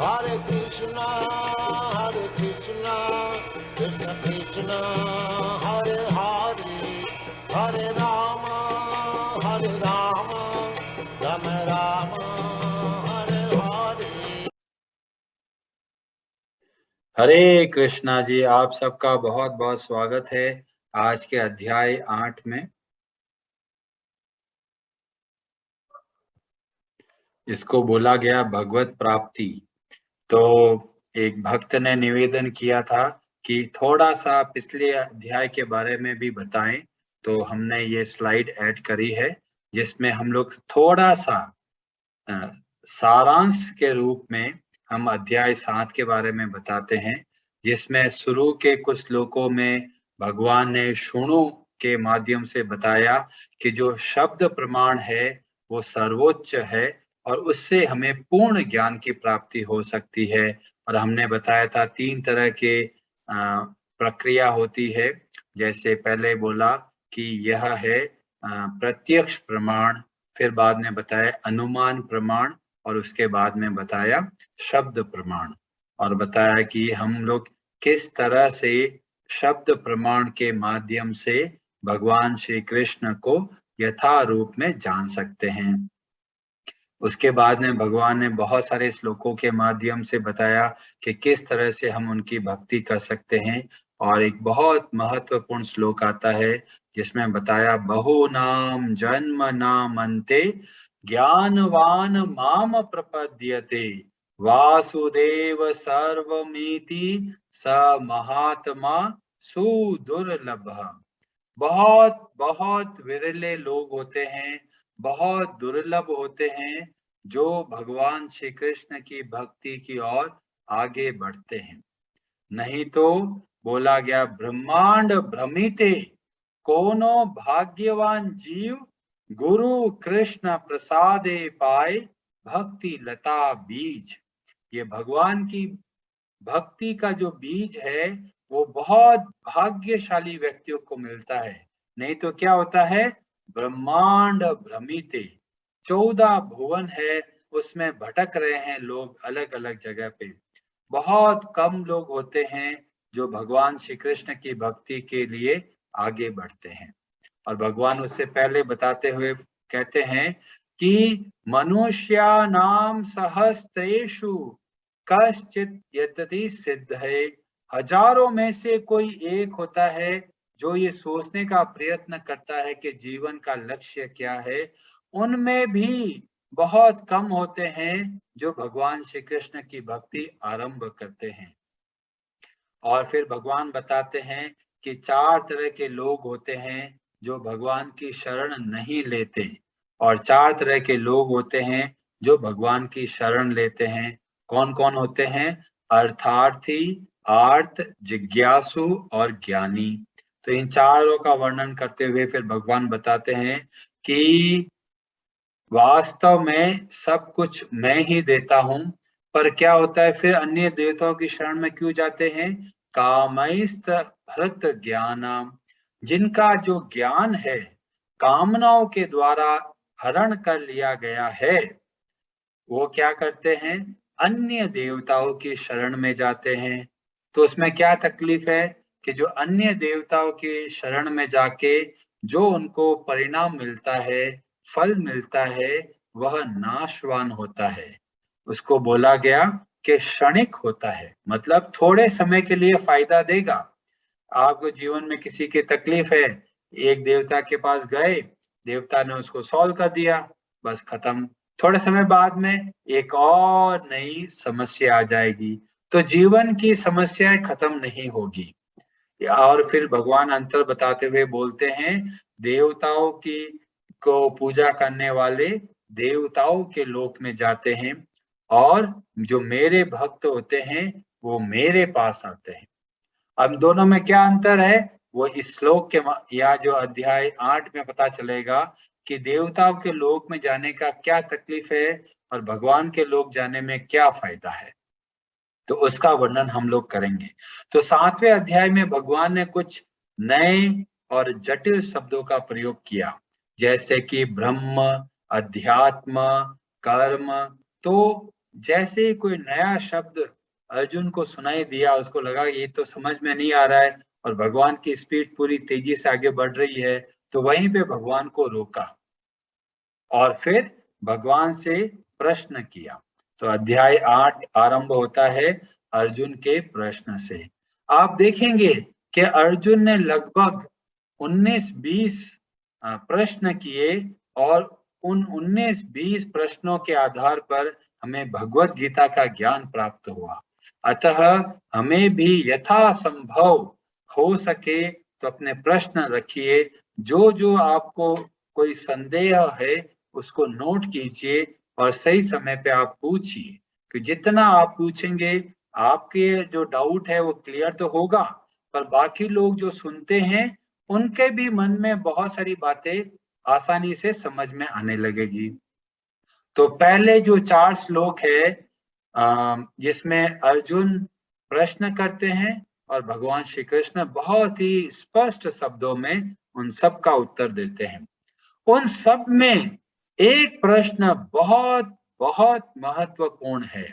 Hare Krishna, Krishna Krishna, Hare Hare, Hare Rama, Rama Rama, Hare Hare। हरे कृष्णा जी, आप सबका बहुत बहुत स्वागत है आज के अध्याय 8 में। इसको बोला गया भगवत प्राप्ति। तो एक भक्त ने निवेदन किया था कि थोड़ा सा पिछले अध्याय के बारे में भी बताएं, तो हमने ये स्लाइड ऐड करी है जिसमें हम लोग थोड़ा सा सारांश के रूप में हम अध्याय 7 के बारे में बताते हैं, जिसमें शुरू के कुछ श्लोकों में भगवान ने शुणु के माध्यम से बताया कि जो शब्द प्रमाण है वो सर्वोच्च है और उससे हमें पूर्ण ज्ञान की प्राप्ति हो सकती है। और हमने बताया था 3 तरह के प्रक्रिया होती है। जैसे पहले बोला कि यह है प्रत्यक्ष प्रमाण, फिर बाद में बताया अनुमान प्रमाण और उसके बाद में बताया शब्द प्रमाण, और बताया कि हम लोग किस तरह से शब्द प्रमाण के माध्यम से भगवान श्री कृष्ण को यथा रूप में जान सकते हैं। उसके बाद में भगवान ने बहुत सारे श्लोकों के माध्यम से बताया कि किस तरह से हम उनकी भक्ति कर सकते हैं। और एक बहुत महत्वपूर्ण श्लोक आता है जिसमें बताया बहुनाम जन्म नामन्ते ज्ञानवान माम प्रपद्यते वासुदेव सर्वमिति स महात्मा सुदुर्लभ। बहुत बहुत विरले लोग होते हैं, बहुत दुर्लभ होते हैं जो भगवान श्री कृष्ण की भक्ति की ओर आगे बढ़ते हैं। नहीं तो बोला गया ब्रह्मांड भ्रमिते कोनो भाग्यवान जीव गुरु कृष्ण प्रसादे पाए भक्ति लता बीज। ये भगवान की भक्ति का जो बीज है वो बहुत भाग्यशाली व्यक्तियों को मिलता है। नहीं तो क्या होता है, ब्रह्मांड भ्रमिते, 14 भुवन है उसमें भटक रहे हैं लोग अलग अलग जगह पे। बहुत कम लोग होते हैं जो भगवान श्री कृष्ण की भक्ति के लिए आगे बढ़ते हैं। और भगवान उससे पहले बताते हुए कहते हैं कि मनुष्यानाम सहस्त्रेषु कश्चित यतति सिद्ध है। हजारों में से कोई एक होता है जो ये सोचने का प्रयत्न करता है कि जीवन का लक्ष्य क्या है। उनमें भी बहुत कम होते हैं जो भगवान श्री कृष्ण की भक्ति आरंभ करते हैं। और फिर भगवान बताते हैं कि 4 तरह के लोग होते हैं जो भगवान की शरण नहीं लेते, और 4 तरह के लोग होते हैं जो भगवान की शरण लेते हैं। कौन कौन होते हैं? अर्थार्थी, आर्त, जिज्ञासु और ज्ञानी। तो इन चारों का वर्णन करते हुए फिर भगवान बताते हैं कि वास्तव में सब कुछ मैं ही देता हूं, पर क्या होता है फिर अन्य देवताओं की शरण में क्यों जाते हैं? कामैस्त हृत ज्ञानम, जिनका जो ज्ञान है कामनाओं के द्वारा हरण कर लिया गया है, वो क्या करते हैं? अन्य देवताओं की शरण में जाते हैं। तो उसमें क्या तकलीफ है कि जो अन्य देवताओं की शरण में जाके जो उनको परिणाम मिलता है, फल मिलता है, वह नाशवान होता है। उसको बोला गया कि क्षणिक होता है, मतलब थोड़े समय के लिए फायदा देगा। आपको जीवन में किसी की तकलीफ है, एक देवता के पास गए, देवता ने उसको सॉल्व कर दिया, बस खत्म। थोड़े समय बाद में एक और नई समस्या आ जाएगी। तो जीवन की समस्याएं खत्म नहीं होगी। और फिर भगवान अंतर बताते हुए बोलते हैं, देवताओं की को पूजा करने वाले देवताओं के लोक में जाते हैं, और जो मेरे भक्त होते हैं वो मेरे पास आते हैं। अब दोनों में क्या अंतर है, वो इस श्लोक के या जो अध्याय 8 में पता चलेगा कि देवताओं के लोक में जाने का क्या तकलीफ है और भगवान के लोक जाने में क्या फायदा है। तो उसका वर्णन हम लोग करेंगे। तो 7वें अध्याय में भगवान ने कुछ नए और जटिल शब्दों का प्रयोग किया, जैसे कि ब्रह्म, अध्यात्म, कर्म। तो जैसे ही कोई नया शब्द अर्जुन को सुनाई दिया, उसको लगा ये तो समझ में नहीं आ रहा है और भगवान की स्पीड पूरी तेजी से आगे बढ़ रही है, तो वहीं पे भगवान को रोका और फिर भगवान से प्रश्न किया। तो अध्याय 8 आरंभ होता है अर्जुन के प्रश्न से। आप देखेंगे कि अर्जुन ने लगभग 19-20 प्रश्न किए और उन 19-20 प्रश्नों के आधार पर हमें भगवत गीता का ज्ञान प्राप्त हुआ। अतः हमें भी यथासंभव हो सके तो अपने प्रश्न रखिए। जो जो आपको कोई संदेह है उसको नोट कीजिए और सही समय पे आप पूछिए, कि जितना आप पूछेंगे आपके जो डाउट है वो क्लियर तो होगा, पर बाकी लोग जो सुनते हैं उनके भी मन में बहुत सारी बातें आसानी से समझ में आने लगेगी। तो पहले जो 4 श्लोक है जिसमें अर्जुन प्रश्न करते हैं और भगवान श्री कृष्ण बहुत ही स्पष्ट शब्दों में उन सब का उत्तर देते हैं। उन सब में एक प्रश्न बहुत बहुत महत्वपूर्ण है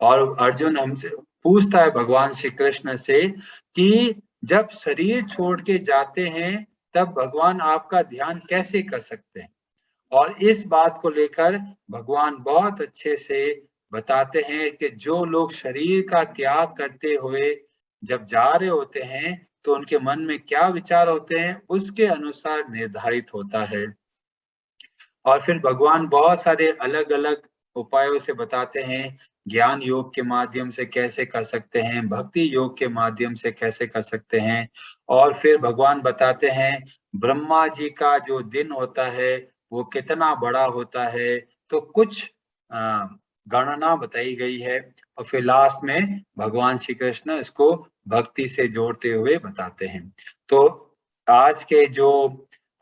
और अर्जुन हमसे पूछता है भगवान श्री कृष्ण से कि जब शरीर छोड़ के जाते हैं तब भगवान आपका ध्यान कैसे कर सकते हैं। और इस बात को लेकर भगवान बहुत अच्छे से बताते हैं कि जो लोग शरीर का त्याग करते हुए जब जा रहे होते हैं तो उनके मन में क्या विचार होते हैं उसके अनुसार निर्धारित होता है। और फिर भगवान बहुत सारे अलग अलग उपायों से बताते हैं, ज्ञान योग के माध्यम से कैसे कर सकते हैं, भक्ति योग के माध्यम से कैसे कर सकते हैं। और फिर भगवान बताते हैं ब्रह्मा जी का जो दिन होता है वो कितना बड़ा होता है, तो कुछ गणना बताई गई है और फिर लास्ट में भगवान श्री कृष्ण इसको भक्ति से जोड़ते हुए बताते हैं। तो आज के जो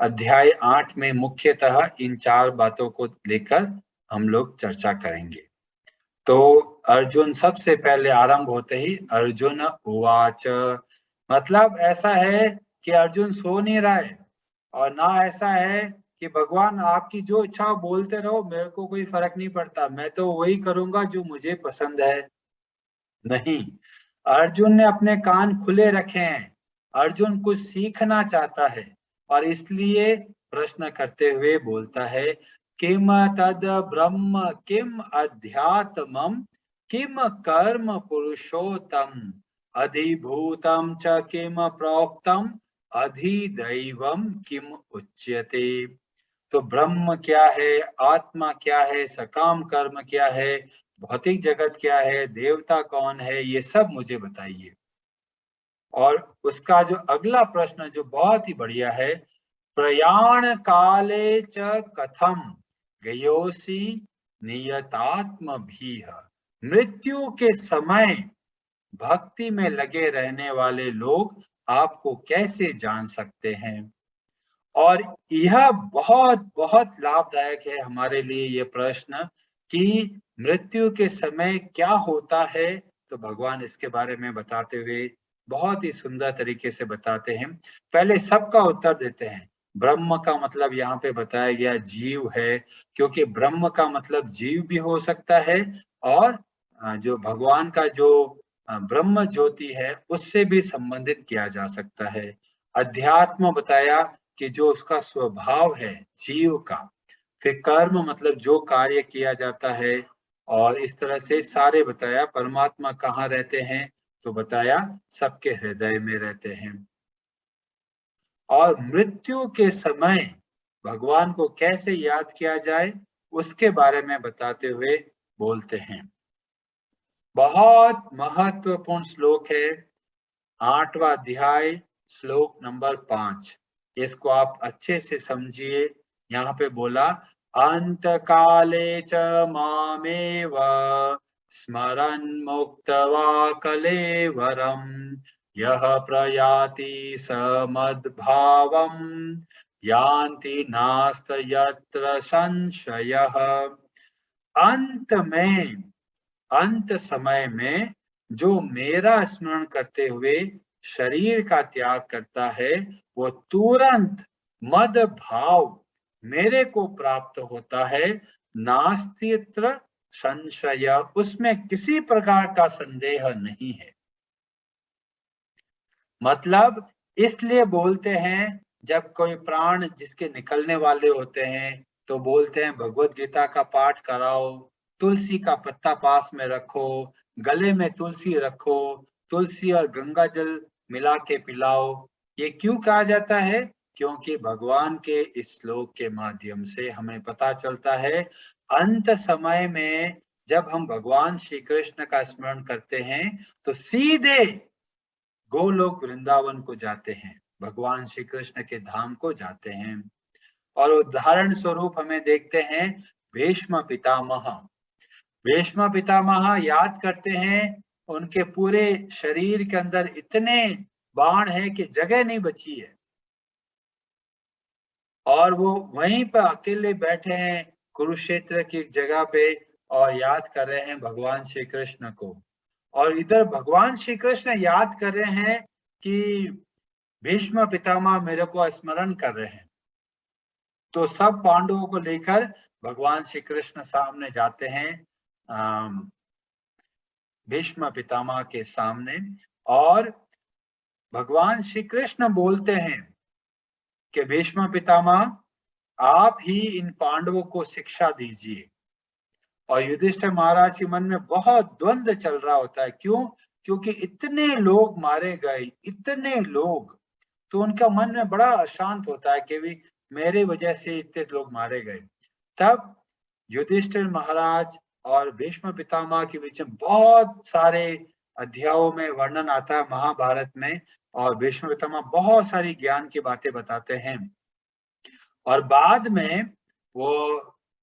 अध्याय 8 में मुख्यतः इन 4 बातों को लेकर हम लोग चर्चा करेंगे। तो अर्जुन सबसे पहले आरंभ होते ही अर्जुन उवाच, मतलब ऐसा है कि अर्जुन सो नहीं रहा है और ना ऐसा है कि भगवान आपकी जो इच्छा हो बोलते रहो, मेरे को कोई फर्क नहीं पड़ता, मैं तो वही करूंगा जो मुझे पसंद है। नहीं, अर्जुन ने अपने कान खुले रखे हैं। अर्जुन कुछ सीखना चाहता है और इसलिए प्रश्न करते हुए बोलता है, किम तद ब्रह्म किम अध्यात्मम किम कर्म पुरुषोत्तम अधिभूतम च किम प्रोक्तम अधिदैवम किम उच्यते। तो ब्रह्म क्या है, आत्मा क्या है, सकाम कर्म क्या है, भौतिक जगत क्या है, देवता कौन है, ये सब मुझे बताइए। और उसका जो अगला प्रश्न जो बहुत ही बढ़िया है, प्रयाण काले च कथम गयोसी नियतात्म भी, मृत्यु के समय भक्ति में लगे रहने वाले लोग आपको कैसे जान सकते हैं। और यह बहुत बहुत लाभदायक है हमारे लिए ये प्रश्न कि मृत्यु के समय क्या होता है। तो भगवान इसके बारे में बताते हुए बहुत ही सुंदर तरीके से बताते हैं। पहले सबका उत्तर देते हैं। ब्रह्म का मतलब यहाँ पे बताया गया जीव है, क्योंकि ब्रह्म का मतलब जीव भी हो सकता है और जो भगवान का जो ब्रह्म ज्योति है उससे भी संबंधित किया जा सकता है। अध्यात्म बताया कि जो उसका स्वभाव है जीव का। फिर कर्म मतलब जो कार्य किया जाता है, और इस तरह से सारे बताया। परमात्मा कहाँ रहते हैं, तो बताया सबके हृदय में रहते हैं। और मृत्यु के समय भगवान को कैसे याद किया जाए उसके बारे में बताते हुए बोलते हैं। बहुत महत्वपूर्ण श्लोक है, 8वां अध्याय श्लोक नंबर 5। इसको आप अच्छे से समझिए। यहाँ पे बोला, अंत काले च मामेव स्मरन् मुक्त्वा कलेवरम यह प्रयाति स मद्भावम यान्ति नास्त यत्र संशयः। अंत में, अंत समय में जो मेरा स्मरण करते हुए शरीर का त्याग करता है वो तुरंत मद भाव मेरे को प्राप्त होता है। नास्तित्र संशय, उसमें किसी प्रकार का संदेह नहीं है। मतलब इसलिए बोलते हैं, जब कोई प्राण जिसके निकलने वाले होते हैं तो बोलते हैं भगवत गीता का पाठ कराओ, तुलसी का पत्ता पास में रखो, गले में तुलसी रखो, तुलसी और गंगा जल मिला के पिलाओ। ये क्यों कहा जाता है? क्योंकि भगवान के इस श्लोक के माध्यम से हमें पता चलता है, अंत समय में जब हम भगवान श्री कृष्ण का स्मरण करते हैं तो सीधे गोलोक वृंदावन को जाते हैं, भगवान श्री कृष्ण के धाम को जाते हैं। और उदाहरण स्वरूप हमें देखते हैं भीष्म पितामह। भीष्म पितामह याद करते हैं, उनके पूरे शरीर के अंदर इतने बाण हैं कि जगह नहीं बची है, और वो वहीं पर अकेले बैठे हैं कुरुक्षेत्र की जगह पे और याद कर रहे हैं भगवान श्री कृष्ण को। और इधर भगवान श्री कृष्ण याद कर रहे हैं कि भीष्म पितामह मेरे को स्मरण कर रहे हैं। तो सब पांडवों को लेकर भगवान श्री कृष्ण सामने जाते हैं, भीष्म पितामह के सामने, और भगवान श्री कृष्ण बोलते हैं कि भीष्म पितामह आप ही इन पांडवों को शिक्षा दीजिए। और युधिष्ठिर महाराज के मन में बहुत द्वंद्व चल रहा होता है। क्यों? क्योंकि इतने लोग मारे गए, इतने लोग, तो उनका मन में बड़ा अशांत होता है कि भी मेरे वजह से इतने लोग मारे गए। तब युधिष्ठिर महाराज और भीष्म पितामह के बीच में बहुत सारे अध्यायों में वर्णन आता है महाभारत में, और भीष्म पितामह बहुत सारी ज्ञान की बातें बताते हैं। और बाद में वो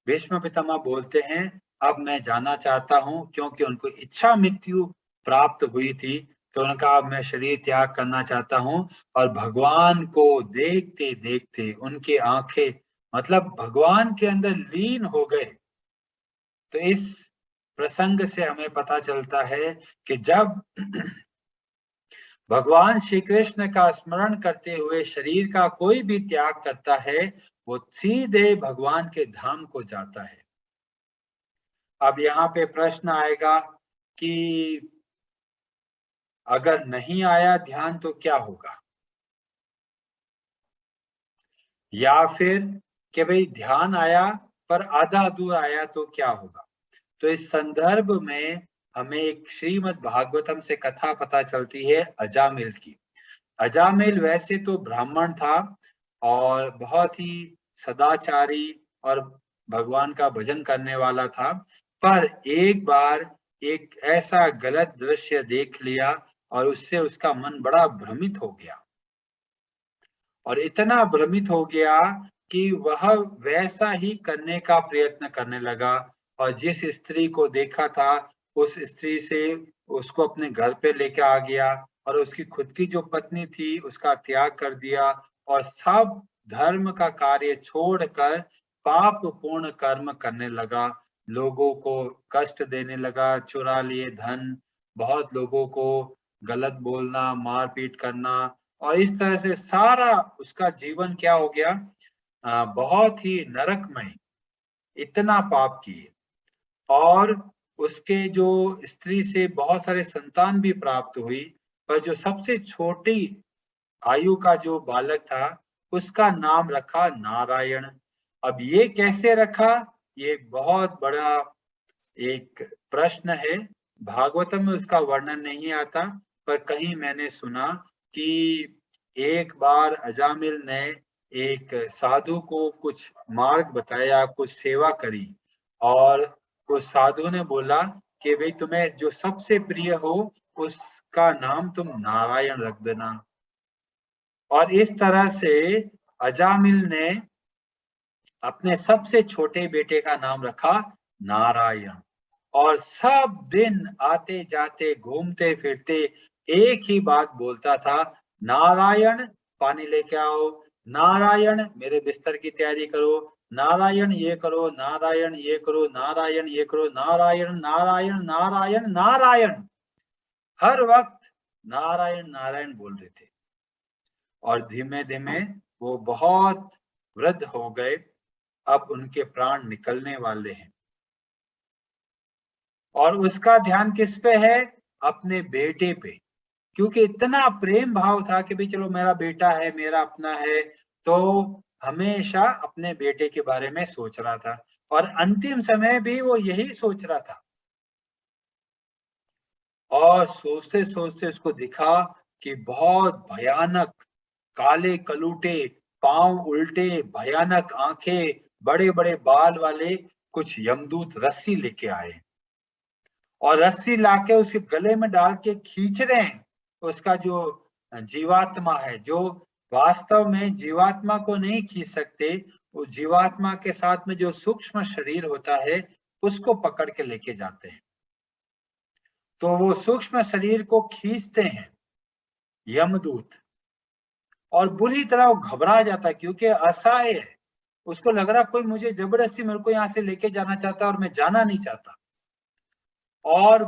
भीष्म पितामह बोलते हैं अब मैं जाना चाहता हूं, क्योंकि उनको इच्छा मृत्यु प्राप्त हुई थी, तो उन्होंने कहा अब मैं शरीर त्याग करना चाहता हूं। और भगवान को देखते देखते उनकी आंखें मतलब भगवान के अंदर लीन हो गए। तो इस प्रसंग से हमें पता चलता है कि जब भगवान श्री कृष्ण का स्मरण करते हुए शरीर का कोई भी त्याग करता है, वो सीधे भगवान के धाम को जाता है। अब यहाँ पे प्रश्न आएगा कि अगर नहीं आया ध्यान तो क्या होगा, या फिर कि भाई ध्यान आया पर आधा अधूरा आया तो क्या होगा। तो इस संदर्भ में हमें एक श्रीमद् भागवतम से कथा पता चलती है अजामिल की। अजामिल वैसे तो ब्राह्मण था और बहुत ही सदाचारी और भगवान का भजन करने वाला था, पर एक बार एक ऐसा गलत दृश्य देख लिया और उससे उसका मन बड़ा भ्रमित हो गया, और इतना भ्रमित हो गया कि वह वैसा ही करने का प्रयत्न करने लगा। और जिस स्त्री को देखा था उस स्त्री से उसको अपने घर पे लेके आ गया, और उसकी खुद की जो पत्नी थी उसका त्याग कर दिया, और सब धर्म का कार्य छोड़कर पाप पूर्ण कर्म करने लगा, लोगों को कष्ट देने लगा, चुरा लिए धन, बहुत लोगों को गलत बोलना, मारपीट करना, और इस तरह से सारा उसका जीवन क्या हो गया, बहुत ही नरकमय, इतना पाप किए। और उसके जो स्त्री से बहुत सारे संतान भी प्राप्त हुई, पर जो सबसे छोटी आयु का जो बालक था उसका नाम रखा नारायण। अब ये कैसे रखा, ये बहुत बड़ा एक प्रश्न है। भागवतम में उसका वर्णन नहीं आता, पर कहीं मैंने सुना कि एक बार अजामिल ने एक साधु को कुछ मार्ग बताया, कुछ सेवा करी, और उस साधु ने बोला कि भाई तुम्हें जो सबसे प्रिय हो उसका नाम तुम नारायण रख देना। और इस तरह से अजामिल ने अपने सबसे छोटे बेटे का नाम रखा नारायण। और सब दिन आते जाते घूमते फिरते एक ही बात बोलता था, नारायण पानी लेके आओ, नारायण मेरे बिस्तर की तैयारी करो, नारायण ये करो, नारायण ये करो, नारायण ये करो, नारायण नारायण नारायण नारायण, हर वक्त नारायण नारायण बोल रहे थे। और धीमे धीमे वो बहुत वृद्ध हो गए, अब उनके प्राण निकलने वाले हैं। और उसका ध्यान किस पे है? अपने बेटे पे, क्योंकि इतना प्रेम भाव था कि भाई चलो मेरा बेटा है, मेरा अपना है, तो हमेशा अपने बेटे के बारे में सोच रहा था और अंतिम समय भी वो यही सोच रहा था। और सोचते सोचते उसको दिखा कि बहुत भयानक काले कलूटे, पांव उल्टे, भयानक आंखें, बड़े बड़े बाल वाले कुछ यमदूत रस्सी लेके आए और रस्सी लाके उसके गले में डाल के खींच रहे हैं। उसका जो जीवात्मा है, जो वास्तव में जीवात्मा को नहीं खींच सकते, वो जीवात्मा के साथ में जो सूक्ष्म शरीर होता है उसको पकड़ के लेके जाते हैं। तो वो सूक्ष्म शरीर को खींचते हैं यमदूत और बुरी तरह वो घबरा जाता है क्योंकि असहाय है। उसको लग रहा कोई मुझे जबरदस्ती मेरे को यहाँ से लेके जाना चाहता है और मैं जाना नहीं चाहता, और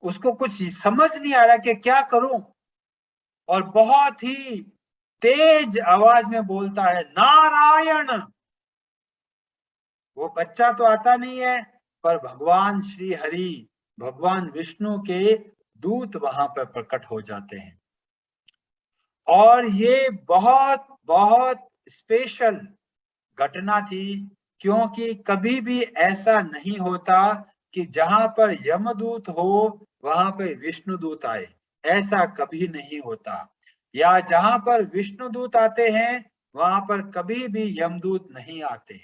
उसको कुछ समझ नहीं आ रहा कि क्या करूं। और बहुत ही तेज आवाज में बोलता है, नारायण। वो बच्चा तो आता नहीं है, पर भगवान श्री हरि, भगवान विष्णु के दूत वहां पर प्रकट हो जाते हैं। और ये बहुत बहुत स्पेशल घटना थी, क्योंकि कभी भी ऐसा नहीं होता कि जहां पर यमदूत हो वहां पर विष्णुदूत आए, ऐसा कभी नहीं होता। या जहां पर विष्णुदूत आते हैं वहां पर कभी भी यमदूत नहीं आते।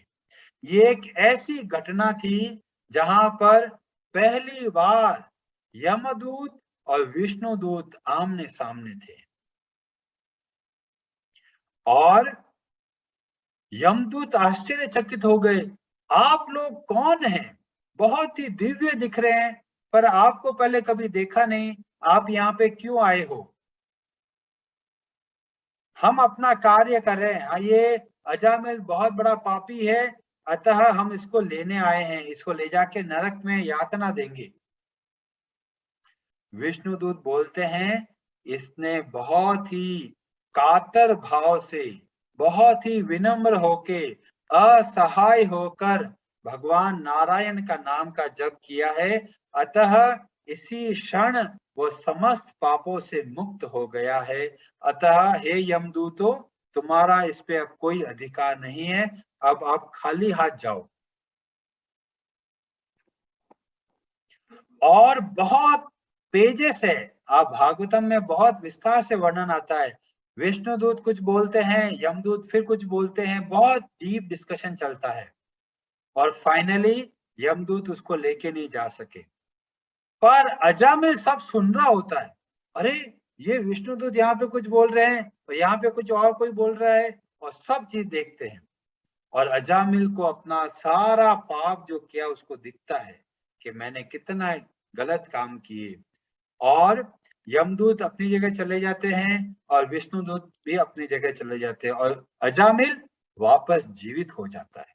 ये एक ऐसी घटना थी जहां पर पहली बार यमदूत और विष्णुदूत आमने सामने थे। और यमदूत आश्चर्यचकित हो गए, आप लोग कौन हैं? बहुत ही दिव्य दिख रहे हैं, पर आपको पहले कभी देखा नहीं, आप यहाँ पे क्यों आए हो? हम अपना कार्य कर रहे हैं, ये अजामिल बहुत बड़ा पापी है, अतः हम इसको लेने आए हैं, इसको ले जाके नरक में यातना देंगे। विष्णुदूत बोलते हैं, इसने बहुत ही कातर भाव से, बहुत ही विनम्र होके, असहाय होकर भगवान नारायण का नाम का जप किया है, अतः इसी क्षण वो समस्त पापों से मुक्त हो गया है। अतः हे यमदूतों, तुम्हारा इस पे अब कोई अधिकार नहीं है, अब आप खाली हाथ जाओ। और बहुत पेजेस है, आप भागवतम में बहुत विस्तार से वर्णन आता है। विष्णुदूत कुछ बोलते हैं, यमदूत फिर कुछ बोलते हैं, बहुत डीप डिस्कशन चलता है और फाइनली यमदूत उसको लेके नहीं जा सके। पर अजामिल सब सुन रहा होता है, अरे ये विष्णुदूत यहाँ पे कुछ बोल रहे हैं और यहाँ पे कुछ और कोई बोल रहा है, और सब चीज देखते हैं। और अजामिल को अपना सारा पाप जो किया उसको दिखता है कि मैंने कितना गलत काम किए। और यमदूत अपनी जगह चले जाते हैं और विष्णुदूत भी अपनी जगह चले जाते हैं और अजामिल वापस जीवित हो जाता है।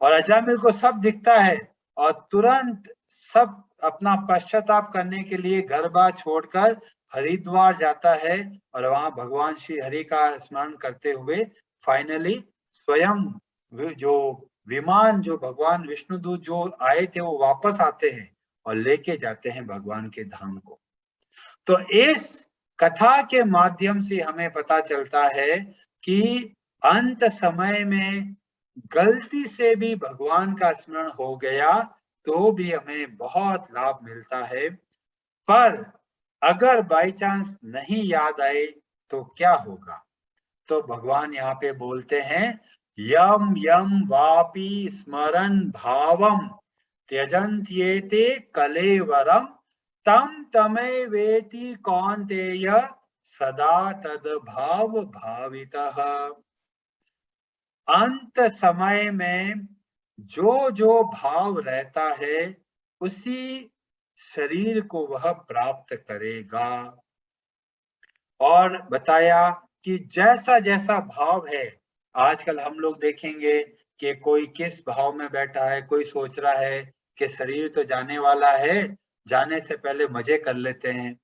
और अजामिल को सब दिखता है और तुरंत सब अपना पश्चाताप करने के लिए घर बार छोड़कर हरिद्वार जाता है और वहां भगवान श्री हरि का स्मरण करते हुए फाइनली स्वयं जो विमान, जो भगवान विष्णुदूत जो आए थे वो वापस आते हैं और लेके जाते हैं भगवान के धाम को। तो इस कथा के माध्यम से हमें पता चलता है कि अंत समय में गलती से भी भगवान का स्मरण हो गया तो भी हमें बहुत लाभ मिलता है, पर अगर बाय चांस नहीं याद आए तो क्या होगा? तो भगवान यहाँ पे बोलते हैं, यम यम वापि स्मरन् भावम त्यजन्त्येते कलेवरम तम तमेवेति कौन्तेय सदा तद्भाव भावितः। अंत समय में जो जो भाव रहता है उसी शरीर को वह प्राप्त करेगा। और बताया कि जैसा जैसा भाव है, आजकल हम लोग देखेंगे कि कोई किस भाव में बैठा है, कोई सोच रहा है कि शरीर तो जाने वाला है, जाने से पहले मजे कर लेते हैं।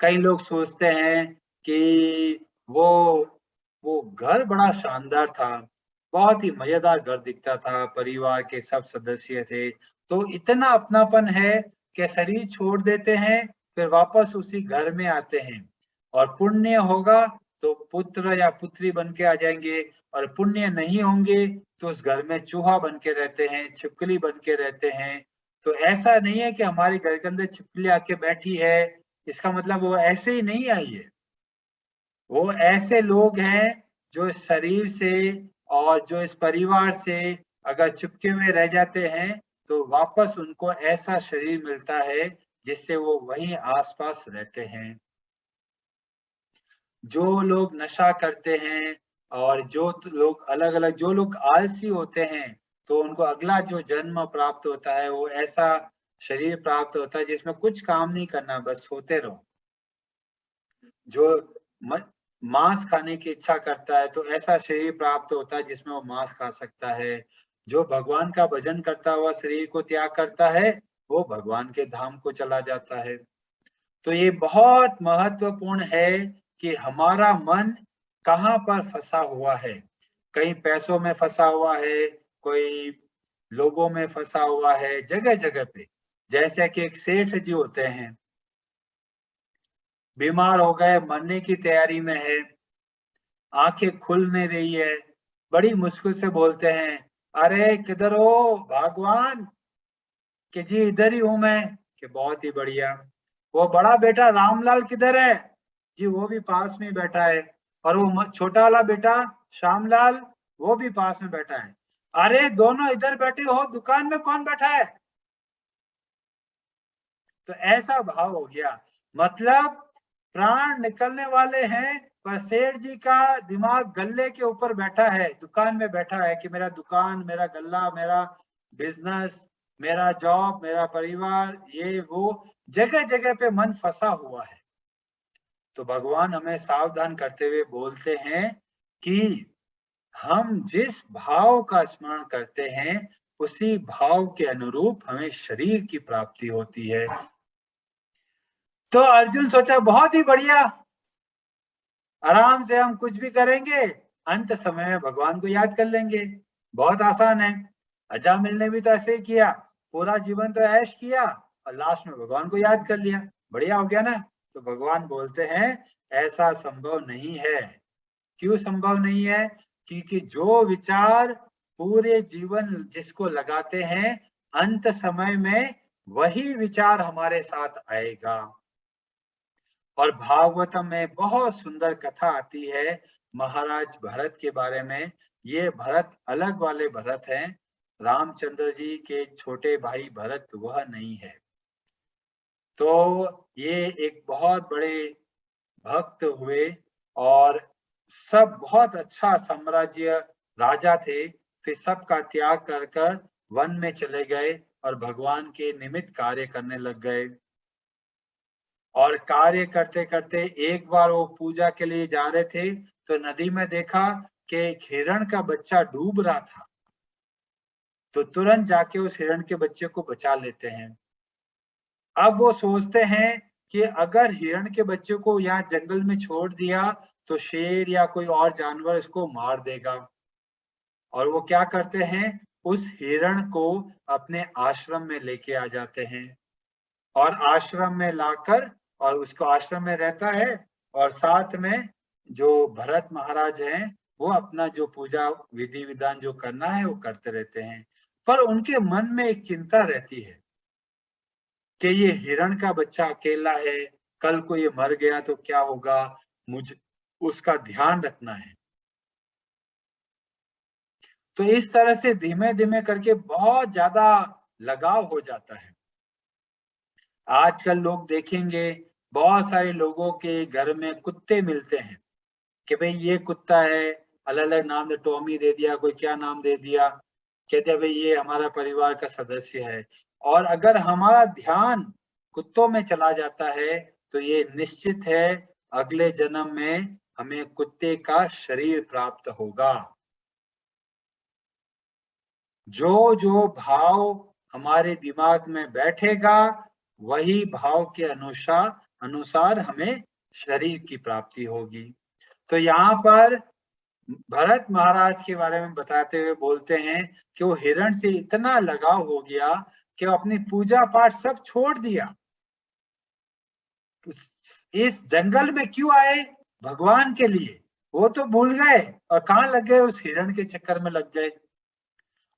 कई लोग सोचते हैं कि वो घर बड़ा शानदार था, बहुत ही मजेदार घर दिखता था, परिवार के सब सदस्य थे, तो इतना अपनापन है कि शरीर छोड़ देते हैं, फिर वापस उसी घर में आते हैं। और पुण्य होगा तो पुत्र या पुत्री बन के आ जाएंगे, और पुण्य नहीं होंगे तो उस घर में चूहा बन के रहते हैं, छिपकली बन के रहते हैं। तो ऐसा नहीं है कि हमारे घर के अंदर छिपकली आके बैठी है, इसका मतलब वो ऐसे ही नहीं आई है। वो ऐसे लोग हैं जो शरीर से और जो इस परिवार से अगर चिपके हुए रह जाते हैं, तो वापस उनको ऐसा शरीर मिलता है जिससे वो वहीं आसपास रहते हैं। जो लोग नशा करते हैं और जो लोग अलग-अलग, जो लोग आलसी होते हैं, तो उनको अगला जो जन्म प्राप्त होता है वो ऐसा शरीर प्राप्त होता है जिसमें कुछ काम नहीं करना, बस सोते रहो। जो म मांस खाने की इच्छा करता है तो ऐसा शरीर प्राप्त होता है जिसमें वो मांस खा सकता है। जो भगवान का भजन करता हुआ शरीर को त्याग करता है, वो भगवान के धाम को चला जाता है। तो ये बहुत महत्वपूर्ण है कि हमारा मन कहाँ पर फँसा हुआ है। कहीं पैसों में फँसा हुआ है, कोई लोगों में फँसा हुआ है, जगह-जगह पे। जैसे कि एक सेठ जी होते हैं, बीमार हो गए, मरने की तैयारी में है, आँखें खुल नहीं रही है, बड़ी मुश्किल से बोलते हैं, "अरे किधर हो भगवान?" कि जी इधर ही हूँ मैं, कि बहुत ही बढ़िया। वो बड़ा बेटा रामलाल किधर है? जी वो भी पास में ही बैठा है। और वो छोटा वाला बेटा श्यामलाल, वो भी पास में बैठा है। अरे दोनों इधर बैठे हो, दुकान में कौन बैठा है? तो ऐसा भाव हो गया। मतलब प्राण निकलने वाले हैं, पर सेठ जी का दिमाग गल्ले के ऊपर बैठा है, दुकान में बैठा है कि मेरा दुकान, मेरा गल्ला, मेरा बिजनेस, मेरा जॉब, मेरा परिवार, ये वो, जगह-जगह पे मन फँसा हुआ है। तो भगवान हमें सावधान करते हुए बोलते हैं कि हम जिस भाव का स्मरण करते हैं, उसी भाव के अनुरूप हमें शरीर की प्राप्ति होती है। तो अर्जुन सोचा बहुत ही बढ़िया, आराम से हम कुछ भी करेंगे, अंत समय में भगवान को याद कर लेंगे, बहुत आसान है। अजामिल ने भी तो ऐसे ही किया, पूरा जीवन तो ऐश किया और लास्ट में भगवान को याद कर लिया, बढ़िया हो गया ना। तो भगवान बोलते हैं ऐसा संभव नहीं है। क्यों संभव नहीं है? क्योंकि जो विचार पूरे जीवन जिसको लगाते हैं, अंत समय में वही विचार हमारे साथ आएगा। और भागवतम में बहुत सुंदर कथा आती है महाराज भरत के बारे में। ये भरत अलग वाले भरत हैं, रामचंद्र जी के छोटे भाई भरत वह नहीं है। तो ये एक बहुत बड़े भक्त हुए और सब बहुत अच्छा साम्राज्य राजा थे, फिर सबका त्याग कर कर वन में चले गए और भगवान के निमित्त कार्य करने लग गए। और कार्य करते-करते एक बार वो पूजा के लिए जा रहे थे, तो नदी में देखा कि एक हिरण का बच्चा डूब रहा था। तो तुरंत जाके उस हिरण के बच्चे को बचा लेते हैं। अब वो सोचते हैं कि अगर हिरण के बच्चे को यहाँ जंगल में छोड़ दिया, तो शेर या कोई और जानवर इसको मार देगा। और वो क्या करते हैं, उस हिरण को अपने आश्रम में लेके आ जाते हैं। और आश्रम में लाकर और उसको आश्रम में रहता है, और साथ में जो भरत महाराज हैं, वो अपना जो पूजा विधि विधान जो करना है वो करते रहते हैं। पर उनके मन में एक चिंता रहती है कि ये हिरण का बच्चा अकेला है, कल को ये मर गया तो क्या होगा, मुझे उसका ध्यान रखना है। तो इस तरह से धीमे-धीमे करके बहुत ज्यादा लगाव हो जाता है। आजकल लोग देखेंगे, बहुत सारे लोगों के घर में कुत्ते मिलते हैं कि भाई ये कुत्ता है, अलग-अलग नाम दे, टॉमी दे दिया, कोई क्या नाम दे दिया, कहते हैं भाई ये हमारा परिवार का सदस्य है। और अगर हमारा ध्यान कुत्तों में चला जाता है, तो ये निश्चित है अगले जन्म में हमें कुत्ते का शरीर प्राप्त होगा। जो भाव हमारे दिमाग में बैठेगा, वही भाव के अनुसार अनुसार हमें शरीर की प्राप्ति होगी। तो यहाँ पर भरत महाराज के बारे में बताते हुए बोलते हैं कि वो हिरण से इतना लगाव हो गया कि वो अपनी पूजा पाठ सब छोड़ दिया। इस जंगल में क्यों आए? भगवान के लिए। वो तो भूल गए और कहाँ लग गए? उस हिरण के चक्कर में लग गए।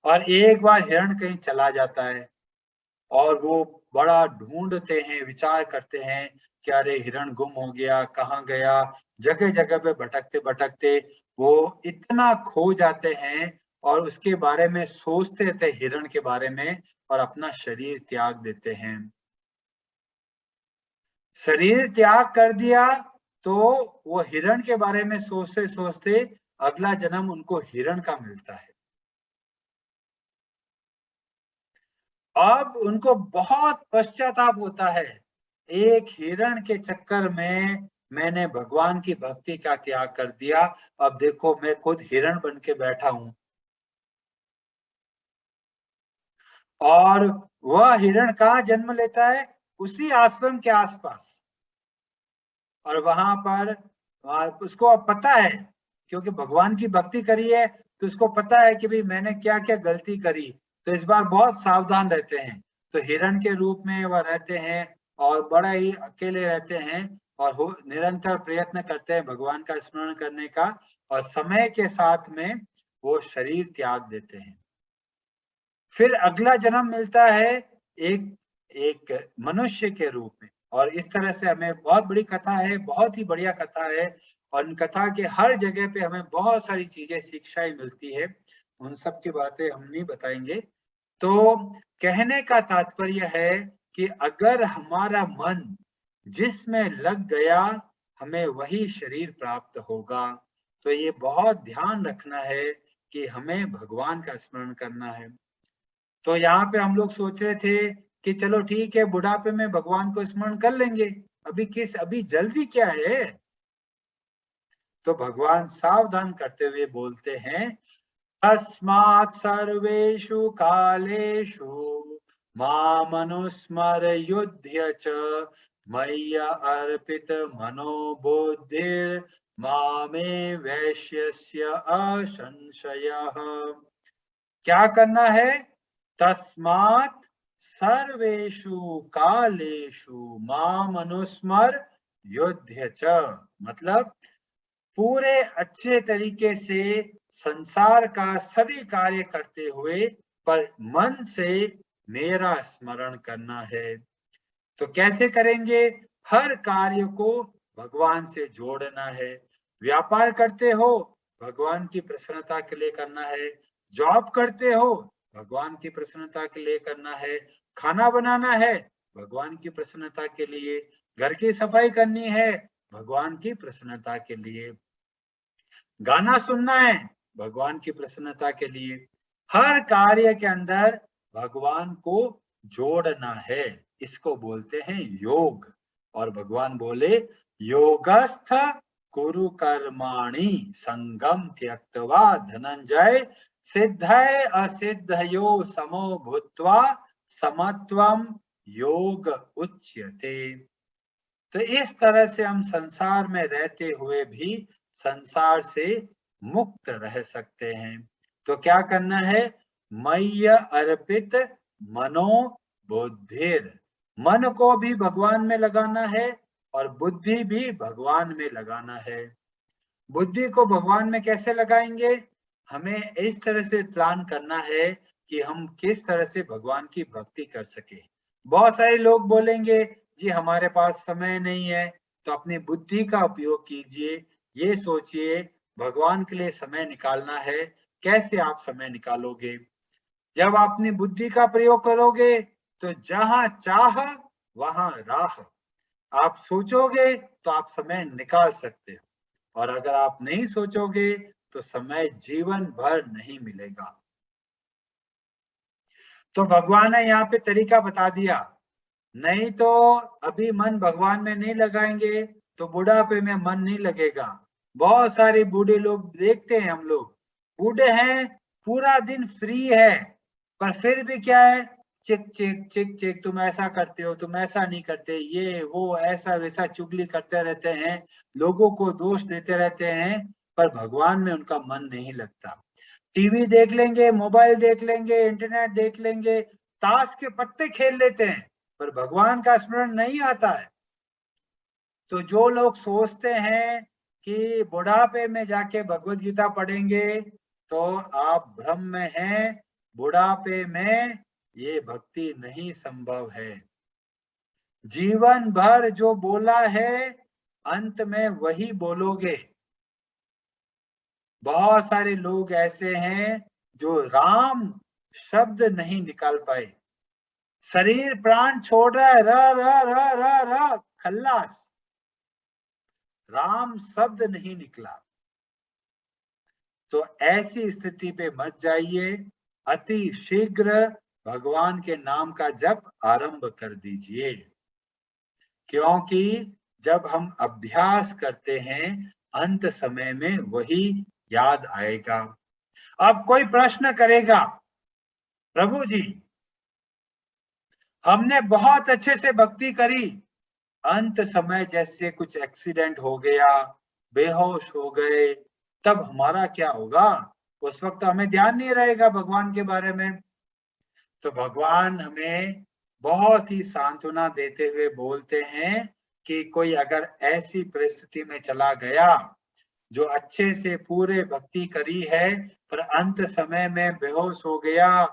और एक बार हिरण कहीं चला जाता है और वो बड़ा ढूंढते हैं, विचार करते हैं कि अरे हिरण गुम हो गया, कहाँ गया। जगह जगह पे भटकते भटकते वो इतना खो जाते हैं और उसके बारे में सोचते थे, हिरण के बारे में, और अपना शरीर त्याग देते हैं। शरीर त्याग कर दिया तो वो हिरण के बारे में सोचते सोचते अगला जन्म उनको हिरण का मिलता है। अब उनको बहुत पश्चाताप होता है, एक हिरण के चक्कर में मैंने भगवान की भक्ति का त्याग कर दिया। अब देखो मैं खुद हिरण बन के बैठा हूं। और वह हिरण कहाँ जन्म लेता है? उसी आश्रम के आसपास। और वहां पर उसको अब पता है, क्योंकि भगवान की भक्ति करी है, तो उसको पता है कि भाई मैंने क्या क्या गलती करी। तो इस बार बहुत सावधान रहते हैं। तो हिरण के रूप में वह रहते हैं और बड़ा ही अकेले रहते हैं और निरंतर प्रयत्न करते हैं भगवान का स्मरण करने का। और समय के साथ में वो शरीर त्याग देते हैं। फिर अगला जन्म मिलता है एक एक मनुष्य के रूप में। और इस तरह से हमें बहुत बड़ी कथा है, बहुत ही बढ़िया कथा है। और इन कथा के हर जगह पे हमें बहुत सारी चीजें, शिक्षाएं मिलती है। उन सब की बातें हम नहीं बताएंगे। तो कहने का तात्पर्य है कि अगर हमारा मन जिसमें लग गया, हमें वही शरीर प्राप्त होगा। तो ये बहुत ध्यान रखना है कि हमें भगवान का स्मरण करना है। तो यहाँ पे हम लोग सोच रहे थे कि चलो ठीक है, बुढ़ापे में भगवान को स्मरण कर लेंगे। अभी जल्दी क्या है? तो भगवान सावधान करते हुए बोलते हैं, तस्मात् सर्वेषु कालेषु मामनुस्मर युध्य च मय्य अर्पित मनो बुद्धिर् मामे वैश्यस्य असंशयः। क्या करना है? तस्मात् सर्वेषु कालेषु माम अनुस्मर युध्य च, मतलब पूरे अच्छे तरीके से संसार का सभी कार्य करते हुए पर मन से मेरा स्मरण करना है। तो कैसे करेंगे? हर कार्य को भगवान से जोड़ना है। व्यापार करते हो, भगवान की प्रसन्नता के लिए करना है। जॉब करते हो, भगवान की प्रसन्नता के लिए करना है। खाना बनाना है, भगवान की प्रसन्नता के लिए। घर की सफाई करनी है, भगवान की प्रसन्नता के लिए। गाना सुनना है, भगवान की प्रसन्नता के लिए। हर कार्य के अंदर भगवान को जोड़ना है। इसको बोलते हैं योग। और भगवान बोले, योगस्थ कुरु कर्माणि संगम त्यक्त्वा धनंजय सिद्धय असिद्धयो समो भूत्वा समत्वम योग उच्यते। तो इस तरह से हम संसार में रहते हुए भी संसार से मुक्त रह सकते हैं। तो क्या करना है? मय्य अर्पित मनो बुद्धिर, मन को भी भगवान में लगाना है और बुद्धि भी भगवान में लगाना है। बुद्धि को भगवान में कैसे लगाएंगे? हमें इस तरह से प्लान करना है कि हम किस तरह से भगवान की भक्ति कर सके। बहुत सारे लोग बोलेंगे, जी हमारे पास समय नहीं है। तो अपनी बुद्धि का उपयोग कीजिए। ये सोचिए, भगवान के लिए समय निकालना है, कैसे आप समय निकालोगे? जब आप अपनी बुद्धि का प्रयोग करोगे तो जहां चाह वहां राह। आप सोचोगे तो आप समय निकाल सकते हो, और अगर आप नहीं सोचोगे तो समय जीवन भर नहीं मिलेगा। तो भगवान ने यहाँ पे तरीका बता दिया। नहीं तो अभी मन भगवान में नहीं लगाएंगे तो बुढ़ापे में मन नहीं लगेगा। बहुत सारे बूढ़े लोग देखते हैं, हम लोग बूढ़े हैं, पूरा दिन फ्री है, पर फिर भी क्या है? चिक चिक चिक चिक, तुम ऐसा करते हो, तुम ऐसा नहीं करते, ये वो ऐसा वैसा चुगली करते रहते हैं, लोगों को दोष देते रहते हैं, पर भगवान में उनका मन नहीं लगता। टीवी देख लेंगे, मोबाइल देख लेंगे, इंटरनेट देख लेंगे, ताश के पत्ते खेल लेते हैं, पर भगवान का स्मरण नहीं आता है। तो जो लोग सोचते हैं कि बुढ़ापे में जाके भगवत गीता पढ़ेंगे, तो आप भ्रम में हैं। बुढ़ापे में ये भक्ति नहीं संभव है। जीवन भर जो बोला है, अंत में वही बोलोगे। बहुत सारे लोग ऐसे हैं जो राम शब्द नहीं निकाल पाए। शरीर प्राण छोड़ रहा है, र खल्लास, राम शब्द नहीं निकला। तो ऐसी स्थिति पे मत जाइए, अति शीघ्र भगवान के नाम का जप आरंभ कर दीजिए, क्योंकि जब हम अभ्यास करते हैं अंत समय में वही याद आएगा। अब कोई प्रश्न करेगा, प्रभु जी हमने बहुत अच्छे से भक्ति करी, अंत समय जैसे कुछ एक्सीडेंट हो गया, बेहोश हो गए, तब हमारा क्या होगा? उस वक्त हमें ध्यान नहीं रहेगा भगवान के बारे में। तो भगवान हमें बहुत ही सांत्वना देते हुए बोलते हैं कि कोई अगर ऐसी परिस्थिति में चला गया, जो अच्छे से पूरे भक्ति करी है पर अंत समय में बेहोश हो गया,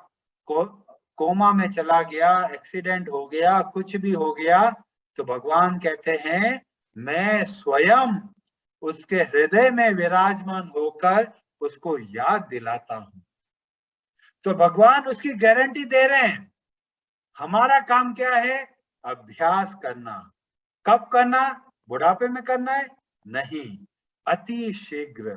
कोमा में चला गया, एक्सीडेंट हो गया, कुछ भी हो गया, तो भगवान कहते हैं मैं स्वयं उसके हृदय में विराजमान होकर उसको याद दिलाता हूं। तो भगवान उसकी गारंटी दे रहे हैं। हमारा काम क्या है? अभ्यास करना। कब करना? बुढ़ापे में करना है? नहीं, अति शीघ्र।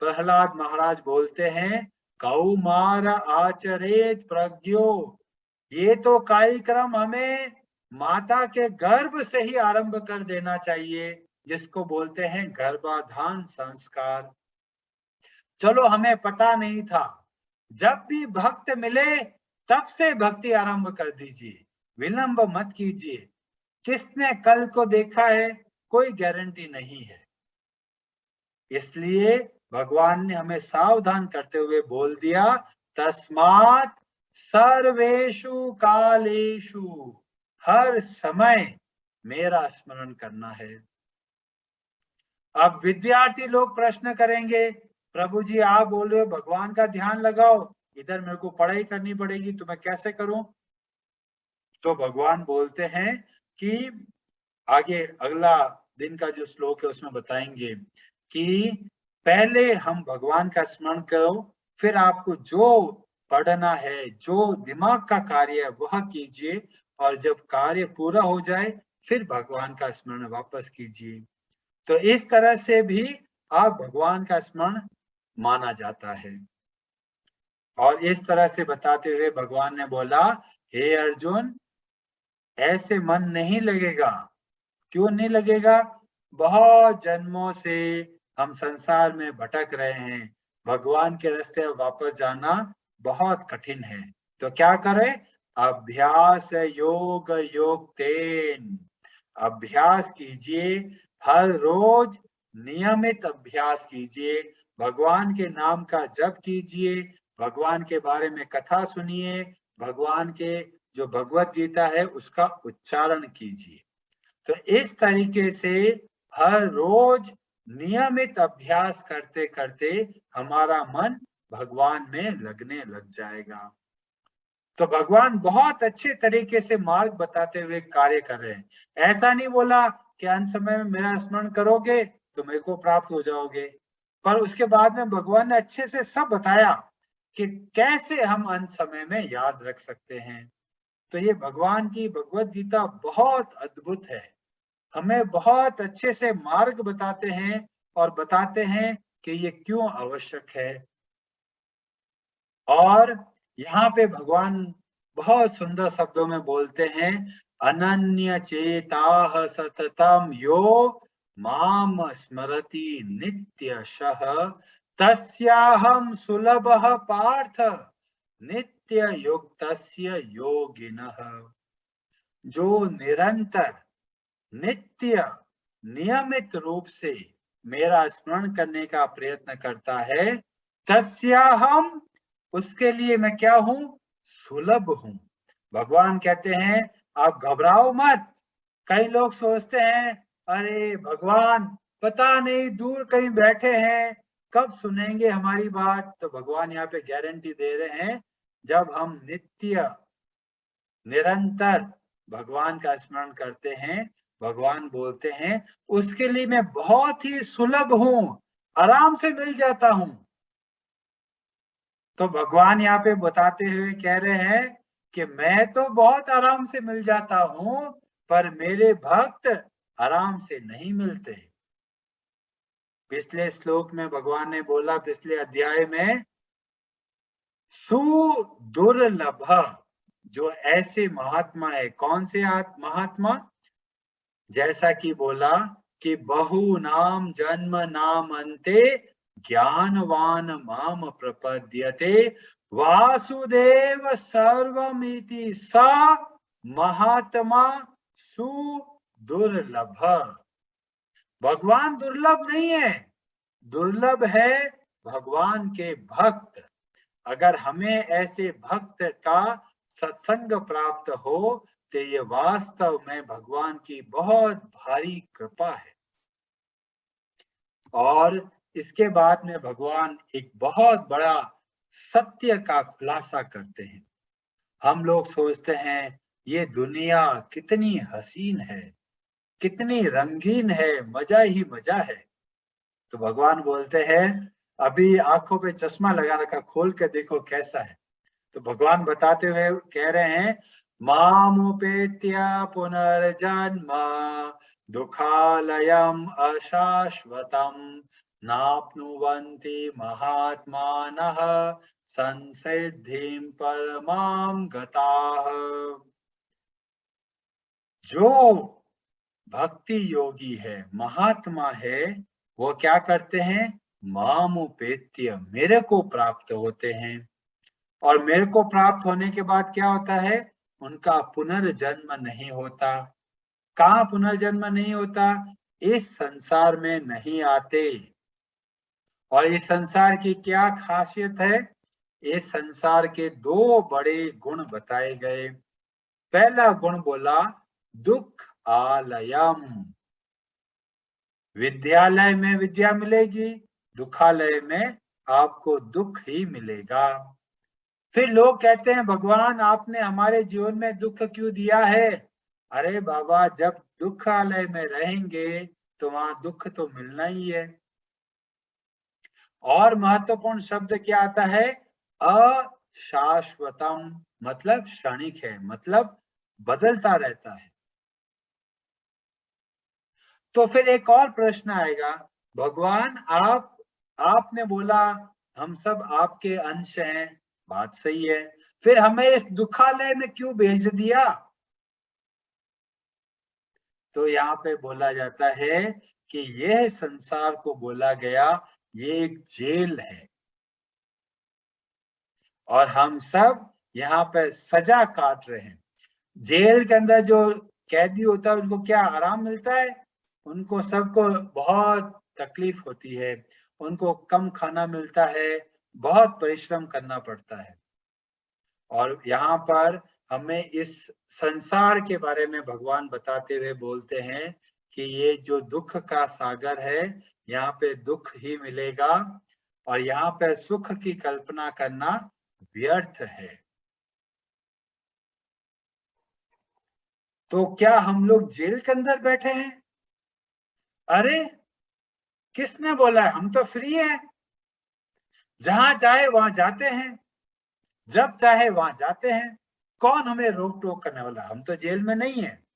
प्रहलाद महाराज बोलते हैं कौमार आचरेत प्रज्ञो, ये तो कार्यक्रम हमें माता के गर्भ से ही आरंभ कर देना चाहिए, जिसको बोलते हैं गर्भाधान संस्कार। चलो हमें पता नहीं था, जब भी भक्त मिले तब से भक्ति आरंभ कर दीजिए, विलंब मत कीजिए। किसने कल को देखा है? कोई गारंटी नहीं है। इसलिए भगवान ने हमें सावधान करते हुए बोल दिया तस्मात् सर्वेषु कालेषु, हर समय मेरा स्मरण करना है। अब विद्यार्थी लोग प्रश्न करेंगे, प्रभु जी आप बोल रहे हो भगवान का ध्यान लगाओ, इधर मेरे को पढ़ाई करनी पड़ेगी, तो मैं कैसे करूं? तो भगवान बोलते हैं कि आगे अगला दिन का जो श्लोक है उसमें बताएंगे कि पहले हम भगवान का स्मरण करो, फिर आपको जो पढ़ना है, जो दिमाग का कार्य है वह कीजिए, और जब कार्य पूरा हो जाए फिर भगवान का स्मरण वापस कीजिए। तो इस तरह से भी आप भगवान का स्मरण माना जाता है। और इस तरह से बताते हुए भगवान ने बोला, हे अर्जुन ऐसे मन नहीं लगेगा। क्यों नहीं लगेगा? बहुत जन्मों से हम संसार में भटक रहे हैं, भगवान के रास्ते वापस जाना बहुत कठिन है। तो क्या करें? अभ्यास योग योगतेन, अभ्यास कीजिए, हर रोज नियमित अभ्यास कीजिए, भगवान के नाम का जप कीजिए, भगवान के बारे में कथा सुनिए, भगवान के जो भगवत गीता है उसका उच्चारण कीजिए। तो इस तरीके से हर रोज नियमित अभ्यास करते करते हमारा मन भगवान में लगने लग जाएगा। तो भगवान बहुत अच्छे तरीके से मार्ग बताते हुए कार्य कर रहे हैं। ऐसा नहीं बोला कि अंत समय में मेरा स्मरण करोगे तो मेरे को प्राप्त हो जाओगे, पर उसके बाद में भगवान ने अच्छे से सब बताया कि कैसे हम अंत समय में याद रख सकते हैं। तो ये भगवान की भगवत गीता बहुत अद्भुत है, हमें बहुत अच्छे से मार्ग बताते हैं और बताते हैं कि ये क्यों आवश्यक है। और यहाँ पे भगवान बहुत सुंदर शब्दों में बोलते हैं, अनन्य चेताः सततम यो माम स्मरति नित्यशः तस्याहं सुलभः पार्थ नित्य युक्तस्य योगिनः। जो निरंतर नित्य नियमित रूप से मेरा स्मरण करने का प्रयत्न करता है, तस्याहम, उसके लिए मैं क्या हूं? सुलभ हूं। भगवान कहते हैं आप घबराओ मत। कई लोग सोचते हैं अरे भगवान पता नहीं दूर कहीं बैठे हैं, कब सुनेंगे हमारी बात। तो भगवान यहाँ पे गारंटी दे रहे हैं, जब हम नित्य निरंतर भगवान का स्मरण करते हैं, भगवान बोलते हैं उसके लिए मैं बहुत ही सुलभ हूं, आराम से मिल जाता हूं। तो भगवान यहाँ पे बताते हुए कह रहे हैं कि मैं तो बहुत आराम से मिल जाता हूं, पर मेरे भक्त आराम से नहीं मिलते। पिछले श्लोक में भगवान ने बोला, पिछले अध्याय में, सुदुर्लभ, जो ऐसे महात्मा है। कौन से महात्मा? जैसा कि बोला कि बहु नाम जन्म नाम अंते ज्ञानवान माम प्रपद्यते वासुदेव सर्वमिति स महात्मा सुदुर्लभ। भगवान दुर्लभ नहीं है, दुर्लभ है भगवान के भक्त। अगर हमें ऐसे भक्त का सत्संग प्राप्त हो तो ये वास्तव में भगवान की बहुत भारी कृपा है। और इसके बाद में भगवान एक बहुत बड़ा सत्य का खुलासा करते हैं। हम लोग सोचते हैं ये दुनिया कितनी हसीन है, कितनी रंगीन है, मजा ही मजा है। तो भगवान बोलते हैं अभी आंखों पे चश्मा लगा रखा, खोल के देखो कैसा है। तो भगवान बताते हुए कह रहे हैं, मामुपेत्य पुनर्जन्म दुखालयम अशाश्वतम नाप्नुवन्ति महात्मानः संसिद्धिं परमां गताः। जो भक्ति योगी है, महात्मा है, वो क्या करते हैं? मामुपेत्य, मेरे को प्राप्त होते हैं। और मेरे को प्राप्त होने के बाद क्या होता है? उनका पुनर्जन्म नहीं होता। कहाँ पुनर्जन्म नहीं होता? इस संसार में नहीं आते। और इस संसार की क्या खासियत है? इस संसार के दो बड़े गुण बताए गए। पहला गुण बोला दुख आलयम, विद्यालय में विद्या मिलेगी, दुखालय में आपको दुख ही मिलेगा। फिर लोग कहते हैं भगवान आपने हमारे जीवन में दुख क्यों दिया है? अरे बाबा, जब दुखालय में रहेंगे तो वहां दुख तो मिलना ही है। और महत्वपूर्ण शब्द क्या आता है? अशाश्वतम, मतलब क्षणिक है, मतलब बदलता रहता है। तो फिर एक और प्रश्न आएगा, भगवान आपने बोला हम सब आपके अंश हैं, बात सही है, फिर हमें इस दुखालय में क्यों भेज दिया? तो यहाँ पे बोला जाता है कि यह संसार को बोला गया ये एक जेल है, और हम सब यहाँ पे सजा काट रहे हैं। जेल के अंदर जो कैदी होता है उनको क्या आराम मिलता है? उनको सबको बहुत तकलीफ होती है, उनको कम खाना मिलता है, बहुत परिश्रम करना पड़ता है। और यहाँ पर हमें इस संसार के बारे में भगवान बताते हुए बोलते हैं कि ये जो दुख का सागर है, यहाँ पे दुख ही मिलेगा, और यहाँ पे सुख की कल्पना करना व्यर्थ है। तो क्या हम लोग जेल के अंदर बैठे हैं? अरे किसने बोला है? हम तो फ्री हैं, जहां चाहे वहां जाते हैं, जब चाहे वहां जाते हैं। कौन हमें रोक टोक करने वाला? हम तो जेल में नहीं है।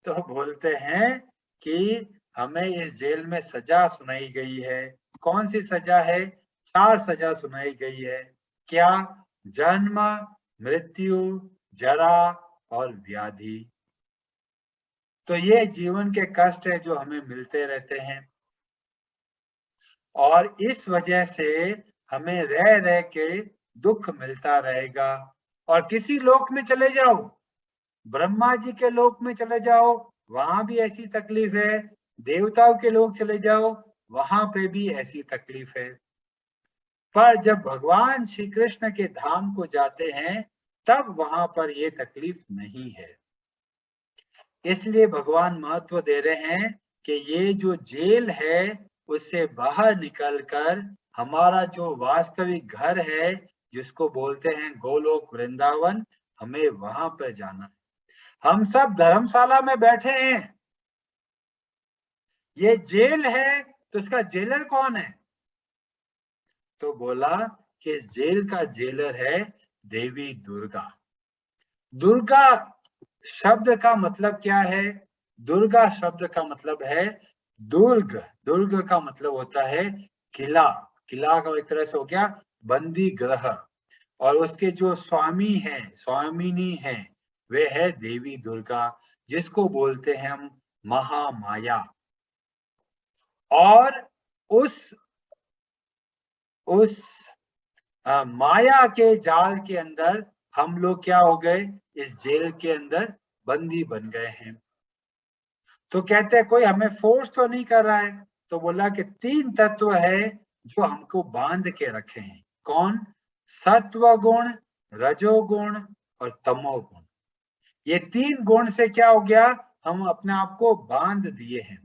तो बोलते हैं कि हमें इस जेल में सजा सुनाई गई है। कौन सी सजा है? 4 सजा सुनाई गई है। क्या? जन्म, मृत्यु, जरा और व्याधि। तो ये जीवन के कष्ट है जो हमें मिलते रहते हैं, और इस वजह से हमें रह रह के दुख मिलता रहेगा। और किसी लोक में चले जाओ, ब्रह्मा जी के लोक में चले जाओ, वहां भी ऐसी तकलीफ है। देवताओं के लोक चले जाओ, वहां पे भी ऐसी तकलीफ है। पर जब भगवान श्री कृष्ण के धाम को जाते हैं तब वहां पर ये तकलीफ नहीं है। इसलिए भगवान महत्व दे रहे हैं कि ये जो जेल है उससे बाहर निकलकर हमारा जो वास्तविक घर है, जिसको बोलते हैं गोलोक वृंदावन, हमें वहां पर जाना है। हम सब धर्मशाला में बैठे हैं, ये जेल है, तो इसका जेलर कौन है? तो बोला कि इस जेल का जेलर है देवी दुर्गा। दुर्गा शब्द का मतलब क्या है? दुर्गा शब्द का मतलब है दुर्ग। दुर्ग का मतलब होता है किला। किला का एक तरह से हो गया बंदी ग्रह। और उसके जो स्वामी हैं, स्वामिनी हैं, वे है देवी दुर्गा, जिसको बोलते हैं हम महामाया। और उस उस माया के जाल के अंदर हम लोग क्या हो गए? इस जेल के अंदर बंदी बन गए हैं। तो कहते हैं कोई हमें फोर्स तो नहीं कर रहा है। तो बोला कि तीन तत्व है जो हमको बांध के रखे हैं। कौन? सत्व गुण, रजोगुण और तमोगुण। ये तीन गुण से क्या हो गया? हम अपने आप को बांध दिए हैं।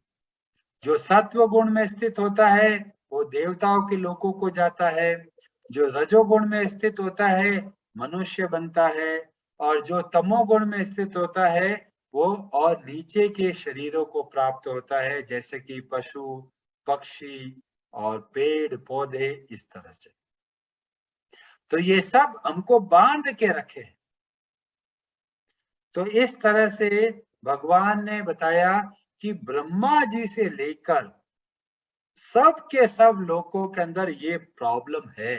जो सत्व गुण में स्थित होता है वो देवताओं के लोकों को जाता है। जो रजोगुण में स्थित होता है मनुष्य बनता है। और जो तमोगुण में स्थित होता है वो और नीचे के शरीरों को प्राप्त होता है, जैसे कि पशु, पक्षी और पेड़ पौधे, इस तरह से। तो ये सब हमको बांध के रखे हैं। तो इस तरह से भगवान ने बताया कि ब्रह्मा जी से लेकर सब के सब लोगों के अंदर ये प्रॉब्लम है,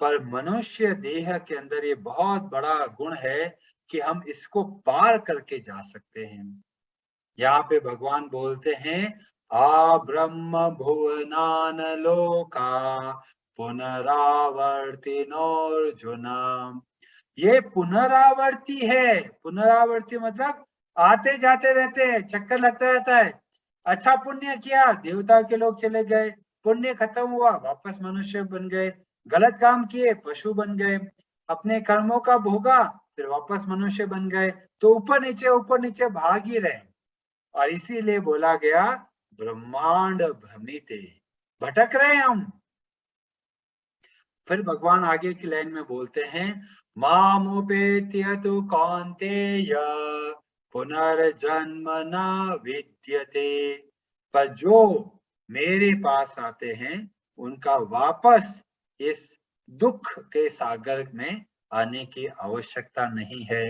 पर मनुष्य देह के अंदर ये बहुत बड़ा गुण है कि हम इसको पार करके जा सकते हैं। यहाँ पे भगवान बोलते हैं आ ब्रह्म भुवनान लोका पुनरावर्तिनोर्जुन। ये पुनरावर्ती है। पुनरावर्ती मतलब आते जाते रहते हैं, चक्कर लगता रहता है। अच्छा पुण्य किया, देवता के लोग चले गए, पुण्य खत्म हुआ, वापस मनुष्य बन गए। गलत काम किए, पशु बन गए। अपने कर्मों का भोगा, फिर वापस मनुष्य बन गए। तो ऊपर नीचे भाग ही रहे। और इसीलिए बोला गया ब्रह्मांड भ्रमिते, भटक रहे हम। फिर भगवान आगे की लाइन में बोलते हैं मामुपेत्य तु कौन्तेय पुनर्जन्म न विद्यते। पर जो मेरे पास आते हैं उनका वापस इस दुख के सागर में आने की आवश्यकता नहीं है।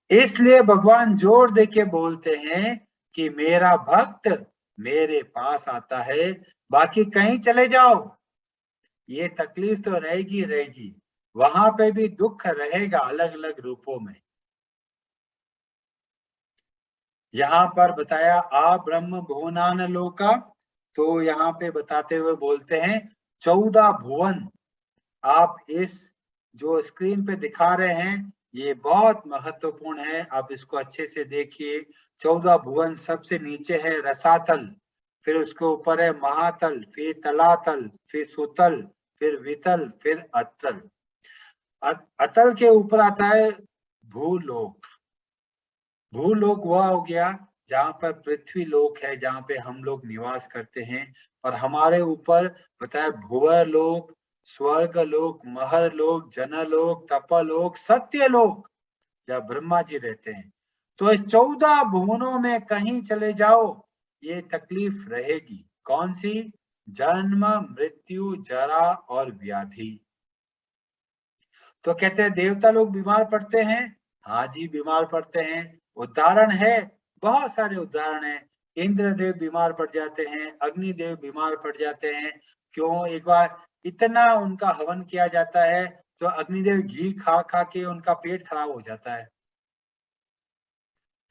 इसलिए भगवान जोर दे के बोलते हैं कि मेरा भक्त मेरे पास आता है, बाकी कहीं चले जाओ ये तकलीफ तो रहेगी रहेगी, वहां पे भी दुख रहेगा अलग अलग रूपों में। यहाँ पर बताया आ ब्रह्म भुवनान लोका, तो यहाँ पे बताते हुए बोलते हैं 14 भुवन। आप इस जो स्क्रीन पे दिखा रहे हैं ये बहुत महत्वपूर्ण है, आप इसको अच्छे से देखिए। 14 भुवन, सबसे नीचे है रसातल, फिर उसके ऊपर है महातल, फिर तलातल, फिर सुतल, फिर वितल, फिर अतल। अतल के ऊपर आता है भूलोक। भूलोक वह हो गया जहाँ पर पृथ्वी लोक है, जहाँ पे हम लोग निवास करते हैं। और हमारे ऊपर बताया भुवर लोक, स्वर्ग लोक, महर लोक, जनलोक, तपलोक, सत्य लोक, जहाँ ब्रह्मा जी रहते हैं। तो इस 14 भुवनों में कहीं चले जाओ ये तकलीफ रहेगी। कौन सी? जन्म, मृत्यु, जरा और व्याधि। तो कहते हैं देवता लोग बीमार पड़ते हैं। हाँ जी, बीमार पड़ते हैं। उदाहरण है, बहुत सारे उदाहरण हैं। इंद्रदेव बीमार पड़ जाते हैं, अग्निदेव बीमार पड़ जाते हैं। क्यों? एक बार इतना उनका हवन किया जाता है तो अग्निदेव घी खा खा के उनका पेट खराब हो जाता है।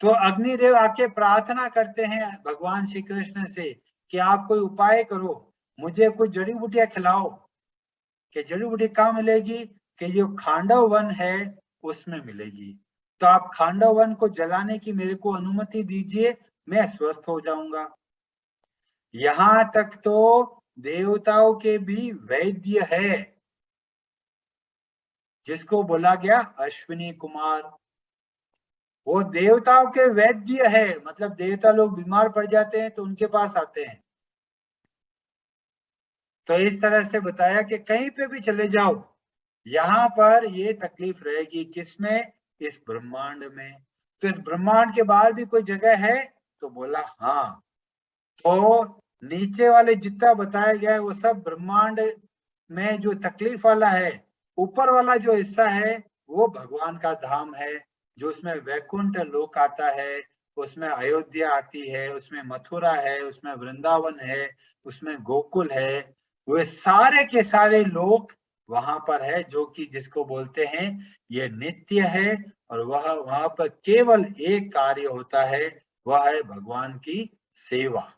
तो अग्निदेव आके प्रार्थना करते हैं भगवान श्री कृष्ण से कि आप कोई उपाय करो, मुझे कुछ जड़ी बूटियां खिलाओ। कि जड़ी बूटी कहाँ मिलेगी? कि जो खांडव वन है उसमें मिलेगी। तो आप खांडव वन को जलाने की मेरे को अनुमति दीजिए, मैं स्वस्थ हो जाऊंगा। यहाँ तक तो देवताओं के भी वैद्य है। जिसको बोला गया अश्विनी कुमार। वो देवताओं के वैद्य है, मतलब देवता लोग बीमार पड़ जाते हैं तो उनके पास आते हैं। तो इस तरह से बताया कि कहीं पे भी चले जाओ, यहाँ पर ये तकलीफ रहेगी। किसमें? इस ब्रह्मांड में। तो इस ब्रह्मांड के बाहर भी कोई जगह है? तो बोला हाँ। तो नीचे वाले जितना बताया गया है वो सब ब्रह्मांड में जो तकलीफ वाला है, ऊपर वाला जो हिस्सा है वो भगवान का धाम है, जो उसमें वैकुंठ लोक आता है, उसमें अयोध्या आती है, उसमें मथुरा है, उसमें वृंदावन है, उसमें गोकुल है। वे सारे के सारे लोक वहां पर है, जो कि जिसको बोलते हैं ये नित्य है। और वह वहां पर केवल एक कार्य होता है, वह है भगवान की सेवा।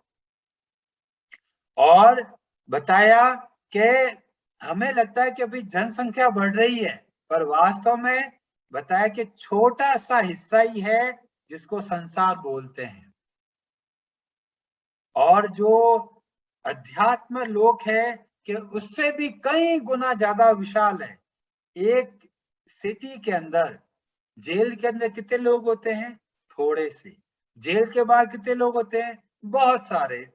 और बताया कि हमें लगता है कि अभी जनसंख्या बढ़ रही है, पर वास्तव में बताया कि छोटा सा हिस्सा ही है जिसको संसार बोलते हैं। और जो अध्यात्म लोक है कि उससे भी कई गुना ज्यादा विशाल है। एक सिटी के अंदर, जेल के अंदर कितने लोग होते हैं? थोड़े से। जेल के बाहर कितने लोग होते हैं? बहुत सारे।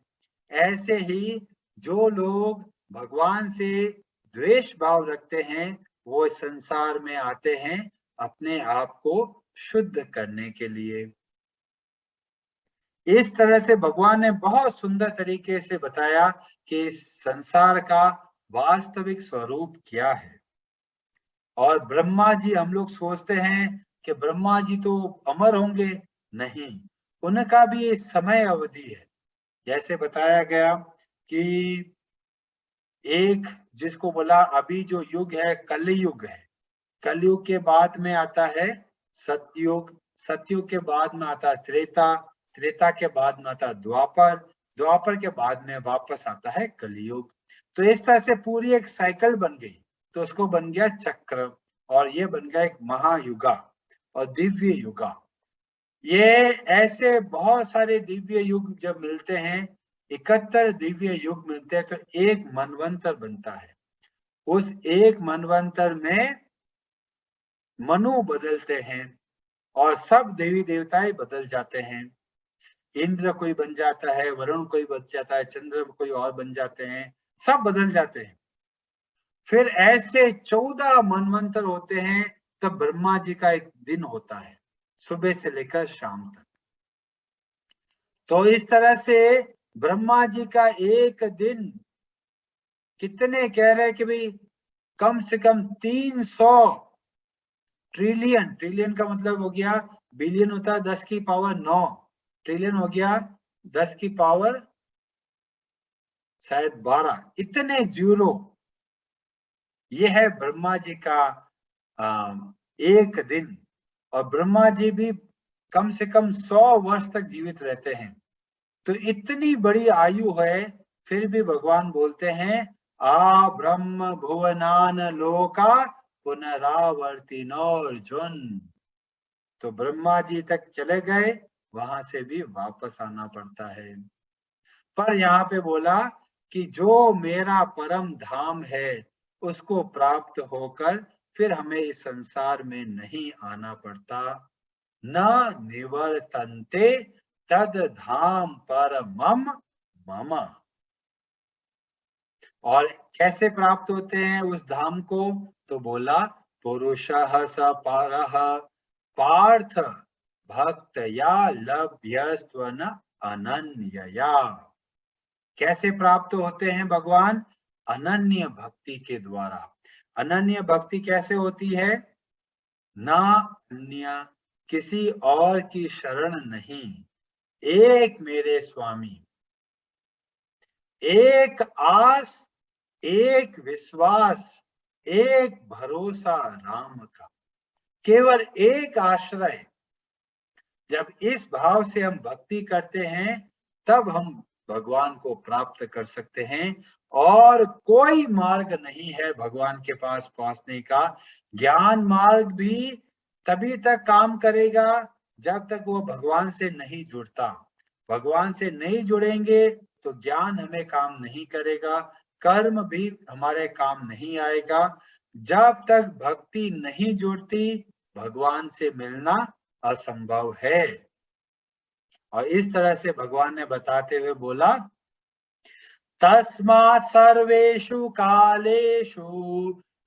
ऐसे ही जो लोग भगवान से द्वेष भाव रखते हैं वो इस संसार में आते हैं अपने आप को शुद्ध करने के लिए। इस तरह से भगवान ने बहुत सुंदर तरीके से बताया कि इस संसार का वास्तविक स्वरूप क्या है। और ब्रह्मा जी, हम लोग सोचते हैं कि ब्रह्मा जी तो अमर होंगे, नहीं, उनका भी एक समय अवधि है। जैसे बताया गया कि एक जिसको बोला अभी जो युग है कलयुग है, कलयुग के बाद में आता है सतयुग, सतयुग के बाद में आता है त्रेता, त्रेता के बाद में आता है द्वापर, द्वापर के बाद में वापस आता है कलयुग। तो इस तरह से पूरी एक साइकिल बन गई, तो उसको बन गया चक्र, और ये बन गया एक महायुगा और दिव्य युगा। ये ऐसे बहुत सारे दिव्य युग जब मिलते हैं, 71 दिव्य युग मिलते हैं, तो एक मनवंतर बनता है। उस एक मनवंतर में मनु बदलते हैं और सब देवी देवताएं बदल जाते हैं। इंद्र कोई बन जाता है, वरुण कोई बन जाता है, चंद्र कोई और बन जाते हैं, सब बदल जाते हैं। फिर ऐसे 14 मनवंतर होते हैं, तब ब्रह्मा जी का एक दिन होता है, सुबह से लेकर शाम तक। तो इस तरह से ब्रह्मा जी का एक दिन, कितने कह रहे हैं कि भाई कम से कम 300 ट्रिलियन, ट्रिलियन का मतलब हो गया, बिलियन होता है 10 की पावर 9, ट्रिलियन हो गया 10 की पावर शायद 12, इतने जीरो। ये है ब्रह्मा जी का एक दिन। और ब्रह्मा जी भी कम से कम 100 वर्ष तक जीवित रहते हैं। तो इतनी बड़ी आयु है, फिर भी भगवान बोलते हैं आ ब्रह्म भुवनान लोका पुनरावर्तिनोर्जुन। तो ब्रह्मा जी तक चले गए, वहां से भी वापस आना पड़ता है। पर यहाँ पे बोला कि जो मेरा परम धाम है उसको प्राप्त होकर फिर हमें इस संसार में नहीं आना पड़ता। न निवर्तन्ते तद धाम परमम मम। और कैसे प्राप्त होते हैं उस धाम को? तो बोला पुरुषः स परः पार्थ भक्तया लभ्यस्त्वन अनन्यया। कैसे प्राप्त होते हैं भगवान? अनन्य भक्ति के द्वारा। अनन्य भक्ति कैसे होती है? ना अन्य किसी और की शरण नहीं, एक मेरे स्वामी, एक आस, एक विश्वास, एक भरोसा राम का, केवल एक आश्रय। जब इस भाव से हम भक्ति करते हैं तब हम भगवान को प्राप्त कर सकते हैं। और कोई मार्ग नहीं है भगवान के पास पहुंचने का। ज्ञान मार्ग भी तभी तक काम करेगा जब तक वो भगवान से नहीं जुड़ता। भगवान से नहीं जुड़ेंगे तो ज्ञान हमें काम नहीं करेगा, कर्म भी हमारे काम नहीं आएगा। जब तक भक्ति नहीं जुड़ती भगवान से मिलना असंभव है। और इस तरह से भगवान ने बताते हुए बोला, तस्मात् सर्वेषु कालेषु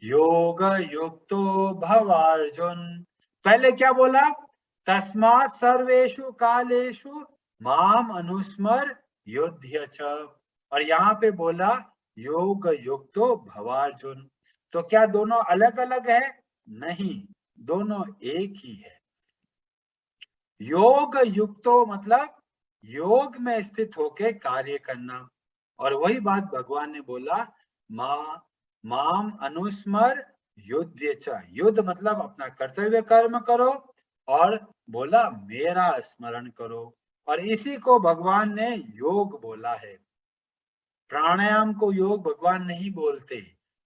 योग युक्तो भव अर्जुन। पहले क्या बोला? तस्मात् सर्वेषु कालेषु माम अनुस्मर युध्य च। और यहाँ पे बोला योग युक्तो भव अर्जुन। तो क्या दोनों अलग अलग है? नहीं, दोनों एक ही है। योग युक्तो मतलब योग में स्थित होके कार्य करना। और वही बात भगवान ने बोला, माम अनुस्मर युध्य च। युद्ध मतलब अपना कर्तव्य कर्म करो, और बोला मेरा स्मरण करो। और इसी को भगवान ने योग बोला है। प्राणायाम को योग भगवान नहीं बोलते।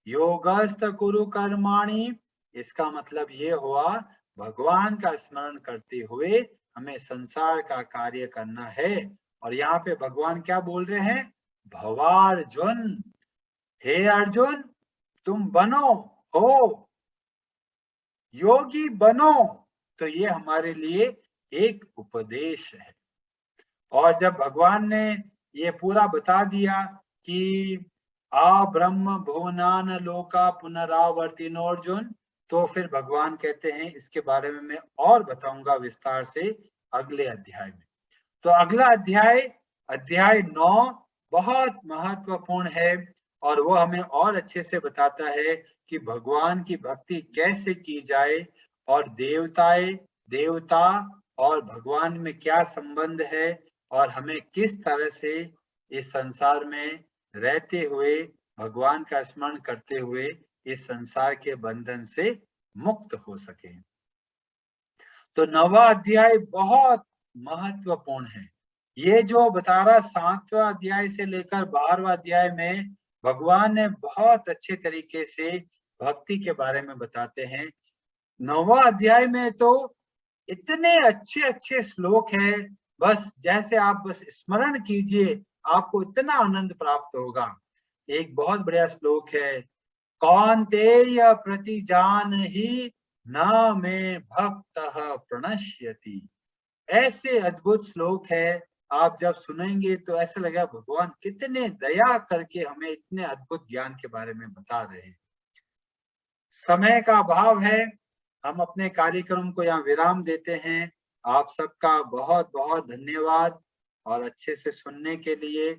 योगस्थ कुरु कर्माणि, इसका मतलब ये हुआ भगवान का स्मरण करते हुए हमें संसार का कार्य करना है। और यहाँ पे भगवान क्या बोल रहे हैं? भवार्जुन, हे अर्जुन तुम बनो, हो योगी बनो। तो ये हमारे लिए एक उपदेश है। और जब भगवान ने ये पूरा बता दिया कि आ ब्रह्म भुवनान लोका पुनरावर्तिनो अर्जुन, तो फिर भगवान कहते हैं इसके बारे में मैं और बताऊंगा विस्तार से अगले अध्याय में। तो अगला अध्याय, अध्याय 9 बहुत महत्वपूर्ण है। और वो हमें और अच्छे से बताता है कि भगवान की भक्ति कैसे की जाए, और देवता और भगवान में क्या संबंध है, और हमें किस तरह से इस संसार में रहते हुए भगवान का स्मरण करते हुए इस संसार के बंधन से मुक्त हो सके। तो 9वां अध्याय बहुत महत्वपूर्ण है। ये जो बता रहा 7वां अध्याय से लेकर 12वां अध्याय में भगवान ने बहुत अच्छे तरीके से भक्ति के बारे में बताते हैं। 9वां अध्याय में तो इतने अच्छे अच्छे श्लोक है, बस जैसे आप बस स्मरण कीजिए आपको इतना आनंद प्राप्त होगा। एक बहुत बढ़िया श्लोक है, कौन्तेय प्रतिजान ही न में भक्त प्रणश्यति। ऐसे अद्भुत श्लोक है, आप जब सुनेंगे तो ऐसा लगेगा भगवान कितने दया करके हमें इतने अद्भुत ज्ञान के बारे में बता रहे हैं। समय का अभाव है, हम अपने कार्यक्रम को यहाँ विराम देते हैं। आप सबका बहुत बहुत धन्यवाद और अच्छे से सुनने के लिए।